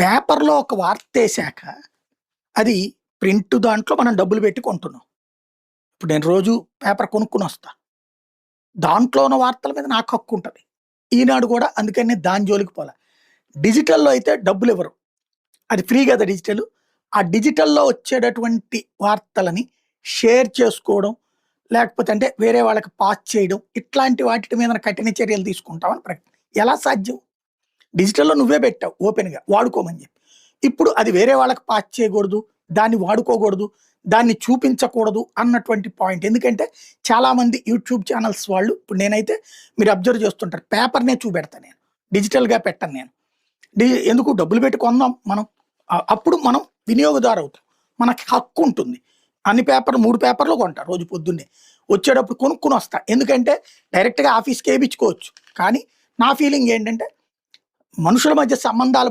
పేపర్‌లో ఒక వార్తేశాక, అది ప్రింట్ దాంట్లో మనం డబ్బులు పెట్టి కొంటున్నాం. ఇప్పుడు నేను రోజు పేపర్ కొనుక్కొనొస్తా. దాంట్లో ఉన్న వార్తల మీద నాకు హక్కుంటది. ఈనాడు గూడా అందుకని దాని జోలికి పోలా. డిజిటల్‌లో అయితే డబ్బులివ్వరు. అది ఫ్రీ గదా డిజిటలు. ఆ డిజిటల్‌లో వచ్చేటటువంటి వార్తలని షేర్ చేసుకోవడం, లేకపోతే అంటే వేరే వాళ్ళకి పాస్ చేయడం, ఇట్లాంటి వాటిటి మీదన కఠిన చర్యలు తీసుకుంటామని ఎలా సాధ్యం? డిజిటల్‌లో నువ్వే పెట్టావు ఓపెన్‌గా వాడుకోమని చెప్పి. ఇప్పుడు అది వేరే వాళ్ళకి పాస్ చేయకూడదు, దాన్ని వాడుకోకూడదు, దాన్ని చూపించకూడదు అన్నటువంటి పాయింట్. ఎందుకంటే చాలామంది యూట్యూబ్ ఛానల్స్ వాళ్ళు ఇప్పుడు నేనైతే మీరు అబ్జర్వ్ చేస్తుంటారు. పేపర్‌నే చూపెడతా నేను. డిజిటల్‌గా పెట్టను నేను. ఎందుకు డబ్బులు పెట్టి కొందాం మనం. అప్పుడు మనం వినియోగదారు అవుతాం. మనకి హక్కు ఉంటుంది. అన్ని పేపర్లు 3 పేపర్లు కొంటా రోజు పొద్దున్నే. వచ్చేటప్పుడు కొనుక్కొనొస్తా. ఎందుకంటే డైరెక్ట్‌గా ఆఫీస్‌కి ఏపిచ్చుకోవచ్చు. కానీ నా ఫీలింగ్ ఏంటంటే మనుషుల మధ్య సంబంధాలు